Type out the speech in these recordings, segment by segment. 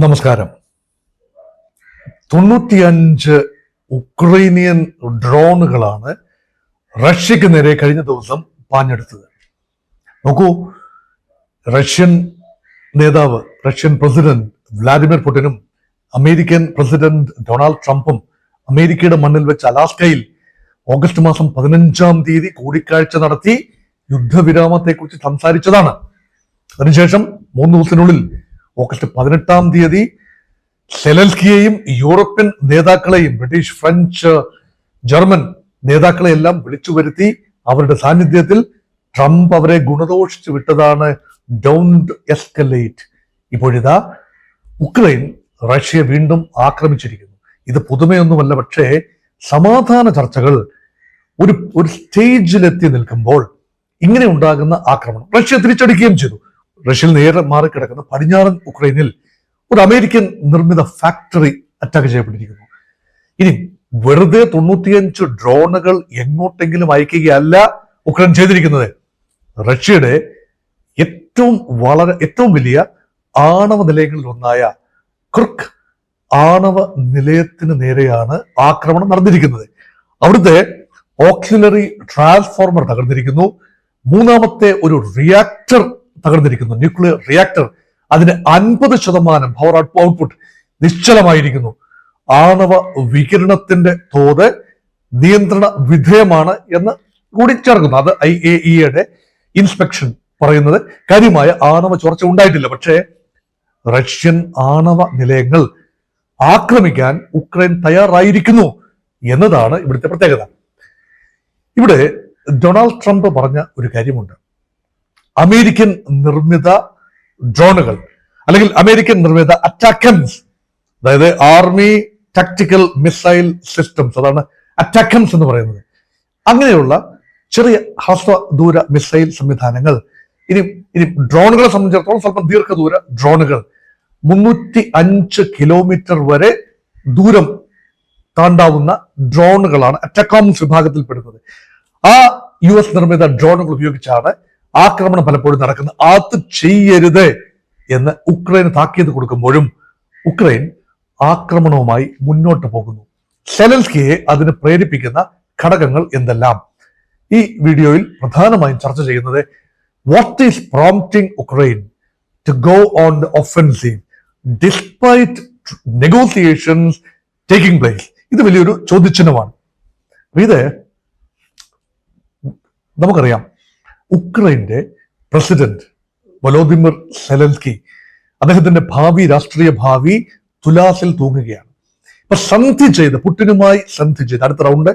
നമസ്കാരം. 95 ഉക്രൈനിയൻ ഡ്രോണുകളാണ് റഷ്യക്ക് നേരെ കഴിഞ്ഞ ദിവസം പാഞ്ഞെടുത്തത്. നോക്കൂ, റഷ്യൻ നേതാവ്, റഷ്യൻ പ്രസിഡന്റ് വ്ളാഡിമിർ പുടിനും അമേരിക്കൻ പ്രസിഡന്റ് ഡൊണാൾഡ് ട്രംപും അമേരിക്കയുടെ മണ്ണിൽ വെച്ച് അലാസ്കയിൽ ഓഗസ്റ്റ് മാസം 15 കൂടിക്കാഴ്ച നടത്തി യുദ്ധവിരാമത്തെക്കുറിച്ച് സംസാരിച്ചതാണ്. അതിനുശേഷം 3 ദിവസത്തിനുള്ളിൽ ഓഗസ്റ്റ് 18 സെലൻസ്കിയെയും യൂറോപ്യൻ നേതാക്കളെയും ബ്രിട്ടീഷ്, ഫ്രഞ്ച്, ജർമ്മൻ നേതാക്കളെയെല്ലാം വിളിച്ചു വരുത്തി അവരുടെ സാന്നിധ്യത്തിൽ ട്രംപ് അവരെ ഗുണദോഷിച്ചു വിട്ടതാണ് ഡോണ്ട് എസ്കലേറ്റ്. ഇപ്പോഴിതാ ഉക്രൈൻ റഷ്യയെ വീണ്ടും ആക്രമിച്ചിരിക്കുന്നു. ഇത് പുതുമയൊന്നുമല്ല, പക്ഷേ സമാധാന ചർച്ചകൾ ഒരു സ്റ്റേജിലെത്തി നിൽക്കുമ്പോൾ ഇങ്ങനെ ഉണ്ടാകുന്ന ആക്രമണം റഷ്യ തിരിച്ചടിക്കുകയും ചെയ്തു. റഷ്യയിൽ നേരെ മാറിക്കിടക്കുന്ന പടിഞ്ഞാറൻ ഉക്രൈനിൽ ഒരു അമേരിക്കൻ നിർമ്മിത ഫാക്ടറി അറ്റാക്ക് ചെയ്യപ്പെട്ടിരിക്കുന്നു. ഇനി വെറുതെ 95 ഡ്രോണുകൾ എങ്ങോട്ടെങ്കിലും അയക്കുകയല്ല ഉക്രൈൻ ചെയ്തിരിക്കുന്നത്. റഷ്യയുടെ ഏറ്റവും വലിയ ആണവ നിലയങ്ങളിൽ ഒന്നായ ക്രുക്ക് ആണവ നിലയത്തിന് നേരെയാണ് ആക്രമണം നടന്നിരിക്കുന്നത്. അവിടുത്തെ ഓക്സിലറി ട്രാൻസ്ഫോർമർ തകർന്നിരിക്കുന്നു. മൂന്നാമത്തെ ഒരു റിയാക്ടർ തകർന്നിരിക്കുന്നു, ന്യൂക്ലിയർ റിയാക്ടർ. അതിന് 50% പവർ ഔട്ട്പുട്ട് നിശ്ചലമായിരിക്കുന്നു. ആണവ വികിരണത്തിന്റെ തോത് നിയന്ത്രണ വിധേയമാണ് എന്ന് കൂടി ചേർക്കുന്നു. അത് IAEA ഇൻസ്പെക്ഷൻ പറയുന്നത് കാര്യമായ ആണവ ചോർച്ച ഉണ്ടായിട്ടില്ല. പക്ഷേ റഷ്യൻ ആണവ നിലയങ്ങൾ ആക്രമിക്കാൻ ഉക്രൈൻ തയ്യാറായിരിക്കുന്നു എന്നതാണ് ഇവിടുത്തെ പ്രത്യേകത. ഇവിടെ ഡൊണാൾഡ് ട്രംപ് പറഞ്ഞ ഒരു കാര്യമുണ്ട്. അമേരിക്കൻ നിർമ്മിത ഡ്രോണുകൾ അല്ലെങ്കിൽ അമേരിക്കൻ നിർമ്മിത അറ്റാക്കംസ്, അതായത് ആർമി ടാക്ടിക്കൽ മിസൈൽ സിസ്റ്റംസ്, അതാണ് അറ്റാക്കംസ് എന്ന് പറയുന്നത്. അങ്ങനെയുള്ള ചെറിയ ഹ്രസ്വദൂര മിസൈൽ സംവിധാനങ്ങൾ, ഇനി ഡ്രോണുകളെ സംബന്ധിച്ചിടത്തോളം സ്വല്പം ദീർഘദൂര ഡ്രോണുകൾ 305 കിലോമീറ്റർ വരെ ദൂരം താണ്ടാവുന്ന ഡ്രോണുകളാണ് അറ്റാക്കംസ് വിഭാഗത്തിൽപ്പെടുന്നത്. ആ US നിർമ്മിത ഡ്രോണുകൾ ഉപയോഗിച്ചാണ് ആക്രമണം പലപ്പോഴും നടക്കുന്നത്. അത് ചെയ്യരുത് എന്ന് ഉക്രൈന് താക്കീത് കൊടുക്കുമ്പോഴും ഉക്രൈൻ ആക്രമണവുമായി മുന്നോട്ട് പോകുന്നു. സെലൻസ്കിയെ അതിന് പ്രേരിപ്പിക്കുന്ന ഘടകങ്ങൾ എന്തെല്ലാം? ഈ വീഡിയോയിൽ പ്രധാനമായും ചർച്ച ചെയ്യുന്നത് what is prompting Ukraine to go on the offensive despite negotiations taking place. ഇത് വലിയൊരു ചോദ്യചിഹ്നമാണ്. ഇത് നമുക്കറിയാം, ഉക്രൈന്റെ പ്രസിഡന്റ് വൊലോദിമിർ സെലൻസ്കി, അദ്ദേഹത്തിന്റെ രാഷ്ട്രീയ ഭാവി തുലാസിൽ തൂങ്ങുകയാണ്. ഇപ്പൊ പുടിനുമായി സന്ധി ചെയ്ത് അടുത്ത റൗണ്ട്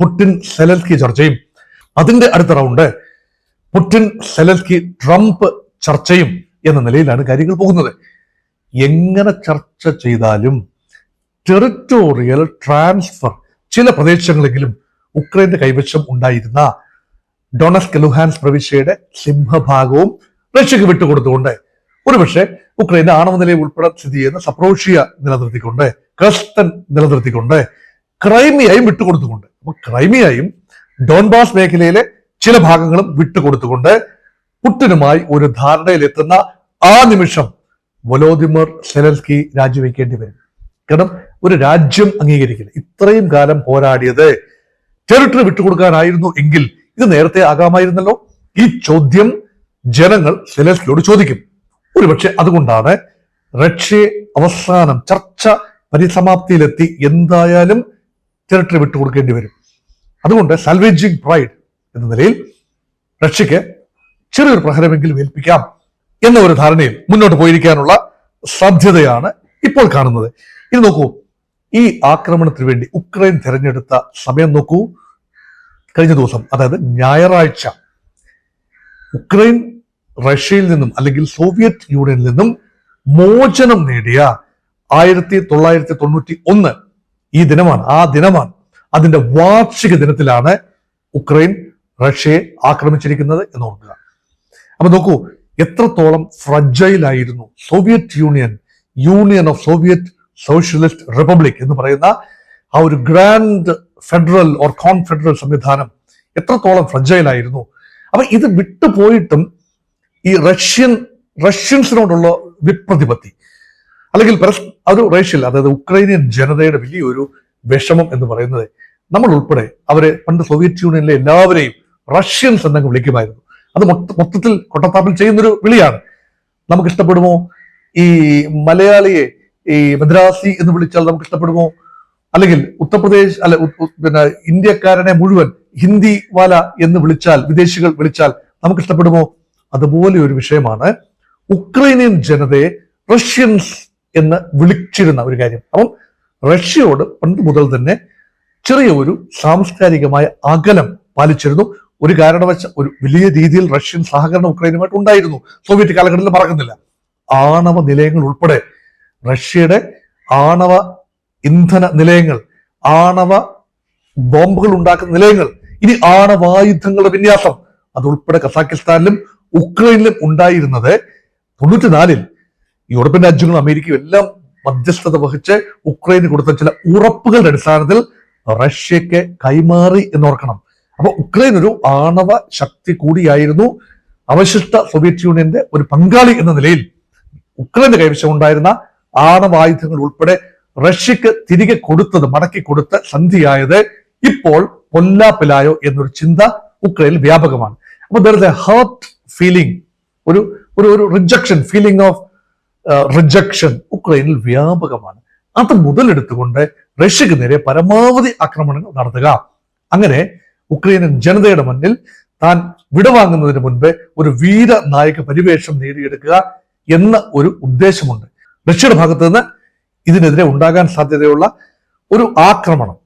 പുടിൻ സെലൻസ്കി ചർച്ചയും, അതിന്റെ അടുത്ത റൗണ്ട് പുടിൻ സെലൻസ്കി ട്രംപ് ചർച്ചയും എന്ന നിലയിലാണ് കാര്യങ്ങൾ പോകുന്നത്. എങ്ങനെ ചർച്ച ചെയ്താലും ടെറിട്ടോറിയൽ ട്രാൻസ്ഫർ, ചില പ്രദേശങ്ങളെങ്കിലും ഉക്രൈന്റെ കൈവശം ഉണ്ടായിരുന്ന ഡൊണസ്ക്, ലുഹാൻസ് പ്രവിശ്യയുടെ സിംഹഭാഗവും റഷ്യക്ക് വിട്ടുകൊടുത്തുകൊണ്ട്, ഒരുപക്ഷെ ഉക്രൈന്റെ ആണവ നിലയം ഉൾപ്പെടെ സ്ഥിതി ചെയ്യുന്ന സപ്രോഷ്യ നിലനിർത്തിക്കൊണ്ട്, ക്രസ്തൻ നിലനിർത്തിക്കൊണ്ട്, ക്രൈമിയയും വിട്ടുകൊടുത്തുകൊണ്ട്, അപ്പൊ ക്രൈമിയയും ഡോൺബാസ് മേഖലയിലെ ചില ഭാഗങ്ങളും വിട്ടുകൊടുത്തുകൊണ്ട് പുടിനുമായി ഒരു ധാരണയിലെത്തുന്ന ആ നിമിഷം വൊലോദിമിർ സെലൻസ്കി രാജിവെക്കേണ്ടി വരും. കാരണം ഒരു രാജ്യം അംഗീകരിക്കില്ല. ഇത്രയും കാലം പോരാടിയത് ടെറിട്ടറി വിട്ടുകൊടുക്കാനായിരുന്നു എങ്കിൽ ഇത് നേരത്തെ ആകാമായിരുന്നല്ലോ. ഈ ചോദ്യം ജനങ്ങൾ സെലൻസ്കിയോട് ചോദിക്കും. ഒരുപക്ഷെ അതുകൊണ്ടാണ് റഷ്യയെ അവസാനം ചർച്ച പരിസമാപ്തിയിലെത്തി എന്തായാലും ടെറിട്ടറി വിട്ടുകൊടുക്കേണ്ടി വരും. അതുകൊണ്ട് സാൽവേജിങ് പ്രൈഡ് എന്ന നിലയിൽ റഷ്യക്ക് ചെറിയൊരു പ്രഹരമെങ്കിലും ഏൽപ്പിക്കാം എന്ന ഒരു ധാരണയിൽ മുന്നോട്ട് പോയിരിക്കാനുള്ള സാധ്യതയാണ് ഇപ്പോൾ കാണുന്നത്. ഇത് നോക്കൂ, ഈ ആക്രമണത്തിന് വേണ്ടി ഉക്രൈൻ തിരഞ്ഞെടുത്ത സമയം നോക്കൂ. കഴിഞ്ഞ ദിവസം, അതായത് ഞായറാഴ്ച, ഉക്രൈൻ റഷ്യയിൽ നിന്നും അല്ലെങ്കിൽ സോവിയറ്റ് യൂണിയനിൽ നിന്നും മോചനം നേടിയ 1991 ഈ ദിനമാണ്. ആ ദിനമാണ്, അതിന്റെ വാർഷിക ദിനത്തിലാണ് ഉക്രൈൻ റഷ്യയെ ആക്രമിച്ചിരിക്കുന്നത് എന്ന് ഓർക്കുക. അപ്പൊ നോക്കൂ, എത്രത്തോളം ഫ്രജൈലായിരുന്നു Soviet Union of Soviet Socialist Republic എന്ന് പറയുന്ന ആ ഒരു ഗ്രാൻഡ് ഫെഡറൽ ഓർ കോൺഫെഡറൽ സംവിധാനം എത്രത്തോളം ഫ്രജൈലായിരുന്നു. അപ്പൊ ഇത് വിട്ടുപോയിട്ടും ഈ റഷ്യൻസിനോടുള്ള വിപ്രതിപത്തി, അല്ലെങ്കിൽ ഒരു റേഷ്യൽ, അതായത് ഉക്രൈനിയൻ ജനതയുടെ വലിയൊരു വിഷമം എന്ന് പറയുന്നത്, നമ്മൾ ഉൾപ്പെടെ അവരെ പണ്ട് സോവിയറ്റ് യൂണിയനിലെ എല്ലാവരെയും റഷ്യൻസ് എന്നങ്ങ് വിളിക്കുമായിരുന്നു. അത് മൊത്തത്തിൽ കൊട്ടത്താപ്പിൽ ചെയ്യുന്നൊരു വിളിയാണ്. നമുക്ക് ഇഷ്ടപ്പെടുമോ? ഈ മലയാളിയെ ഈ മദ്രാസി എന്ന് വിളിച്ചാൽ നമുക്ക് ഇഷ്ടപ്പെടുമോ? അല്ലെങ്കിൽ ഉത്തർപ്രദേശ് പിന്നെ ഇന്ത്യക്കാരനെ മുഴുവൻ ഹിന്ദി വാല എന്ന് വിളിച്ചാൽ, വിദേശികൾ വിളിച്ചാൽ നമുക്ക് ഇഷ്ടപ്പെടുമോ? അതുപോലെ ഒരു വിഷയമാണ് ഉക്രൈനിയൻ ജനതയെ റഷ്യൻസ് എന്ന് വിളിച്ചിരുന്ന ഒരു കാര്യം. അപ്പം റഷ്യയോട് പണ്ട് മുതൽ തന്നെ ചെറിയ ഒരു സാംസ്കാരികമായ അകലം പാലിച്ചിരുന്നു. ഒരു കാരണവശ ഒരു വലിയ രീതിയിൽ റഷ്യൻ സഹകരണം ഉക്രൈനുമായിട്ട് ഉണ്ടായിരുന്നു സോവിയറ്റ് കാലഘട്ടത്തിൽ, മറക്കുന്നില്ല. ആണവ നിലയങ്ങൾ ഉൾപ്പെടെ, റഷ്യയുടെ ആണവ ഇന്ധന നിലയങ്ങൾ, ആണവ ബോംബുകൾ ഉണ്ടാക്കുന്ന നിലയങ്ങൾ, ഇനി ആണവായുധങ്ങളുടെ വിന്യാസം, അതുൾപ്പെടെ കസാക്കിസ്ഥാനിലും ഉക്രൈനിലും ഉണ്ടായിരുന്നത് 94-ൽ യൂറോപ്യൻ രാജ്യങ്ങളും അമേരിക്കയും എല്ലാം മധ്യസ്ഥത വഹിച്ച് ഉക്രൈന് കൊടുത്ത ചില ഉറപ്പുകളുടെ അടിസ്ഥാനത്തിൽ റഷ്യക്ക് കൈമാറി എന്നോർക്കണം. അപ്പൊ ഉക്രൈൻ ഒരു ആണവ ശക്തി കൂടിയായിരുന്നു. അവശിഷ്ട സോവിയറ്റ് യൂണിയന്റെ ഒരു പങ്കാളി എന്ന നിലയിൽ ഉക്രൈന്റെ കൈവശം ഉണ്ടായിരുന്ന ആണവായുധങ്ങൾ ഉൾപ്പെടെ റഷ്യക്ക് തിരികെ കൊടുത്തത്, മടക്കി കൊടുത്ത സന്ധിയായത് ഇപ്പോൾ പൊല്ലാപ്പിലായോ എന്നൊരു ചിന്ത ഉക്രൈനിൽ വ്യാപകമാണ്. അപ്പൊ there is a hurt feeling, ഒരു ഒരു റിജക്ഷൻ, ഫീലിംഗ് ഓഫ് റിജക്ഷൻ ഉക്രൈനിൽ വ്യാപകമാണ്. അത് മുതലെടുത്തുകൊണ്ട് റഷ്യക്ക് നേരെ പരമാവധി ആക്രമണങ്ങൾ നടത്തുക. അങ്ങനെ ഉക്രൈനിയൻ ജനതയുടെ മുന്നിൽ താൻ വിടവാങ്ങുന്നതിന് മുൻപ് ഒരു വീരനായക പരിവേഷം നേടിയെടുക്കുക എന്ന ഒരു ഉദ്ദേശമുണ്ട്. റഷ്യയുടെ ഭാഗത്ത് നിന്ന് ഇതിനെതിരെ ഉണ്ടാകാൻ സാധ്യതയുള്ള ഒരു ആക്രമണം,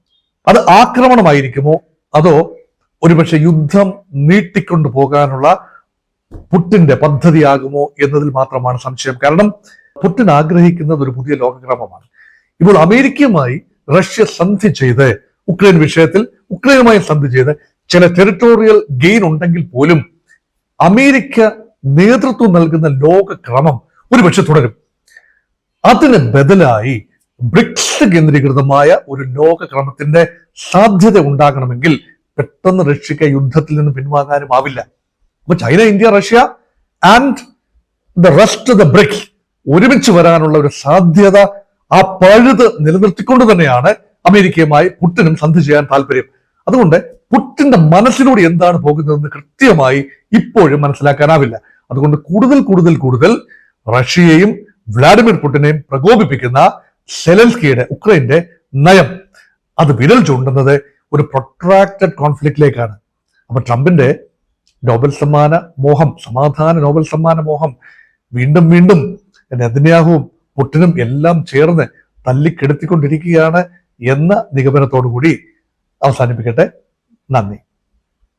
അത് ആക്രമണമായിരിക്കുമോ അതോ ഒരുപക്ഷെ യുദ്ധം നീട്ടിക്കൊണ്ടു പോകാനുള്ള പുടിന്റെ പദ്ധതിയാകുമോ എന്നതിൽ മാത്രമാണ് സംശയം. കാരണം പുടിൻ ആഗ്രഹിക്കുന്നത് ഒരു പുതിയ ലോകക്രമമാണ്. ഇപ്പോൾ അമേരിക്കയുമായി റഷ്യ സന്ധി ചെയ്ത് ഉക്രൈൻ വിഷയത്തിൽ ഉക്രൈനുമായി സന്ധി ചെയ്ത് ചില ടെറിട്ടോറിയൽ ഗെയിൻ ഉണ്ടെങ്കിൽ പോലും അമേരിക്ക നേതൃത്വം നൽകുന്ന ലോകക്രമം ഒരുപക്ഷെ തുടരും. അതിന് ബദലായി ബ്രിക്സ് കേന്ദ്രീകൃതമായ ഒരു ലോകക്രമത്തിന്റെ സാധ്യത ഉണ്ടാകണമെങ്കിൽ പെട്ടെന്ന് റഷ്യക്ക് യുദ്ധത്തിൽ നിന്ന് പിൻവാങ്ങാനും ആവില്ല. അപ്പൊ China, India, Russia and the rest of the BRICS ഒരുമിച്ച് വരാനുള്ള ഒരു സാധ്യത, ആ പഴുത് നിലനിർത്തിക്കൊണ്ട് തന്നെയാണ് അമേരിക്കയുമായി പുടിനും സന്ധി ചെയ്യാൻ താല്പര്യം. അതുകൊണ്ട് പുടിന്റെ മനസ്സിലൂടെ എന്താണ് പോകുന്നതെന്ന് കൃത്യമായി ഇപ്പോഴും മനസ്സിലാക്കാനാവില്ല. അതുകൊണ്ട് കൂടുതൽ റഷ്യയെയും വ്ളാഡിമിർ പുടിനെയും പ്രകോപിപ്പിക്കുന്ന സെലൻസ്കിയുടെ ഉക്രൈന്റെ നയം, അത് വിരൽ ചൂണ്ടുന്നത് ഒരു പ്രൊട്രാക്റ്റഡ് കോൺഫ്ലിക്റ്റിലേക്കാണ്. അപ്പൊ ട്രംപിന്റെ നോബൽ സമ്മാന മോഹം, സമാധാന നോബൽ സമ്മാന മോഹം വീണ്ടും നെതന്യാഹുവും പുടിനും എല്ലാം ചേർന്ന് തല്ലിക്കെടുത്തിക്കൊണ്ടിരിക്കുകയാണ് എന്ന നിഗമനത്തോടു കൂടി അവസാനിപ്പിക്കട്ടെ. നന്ദി.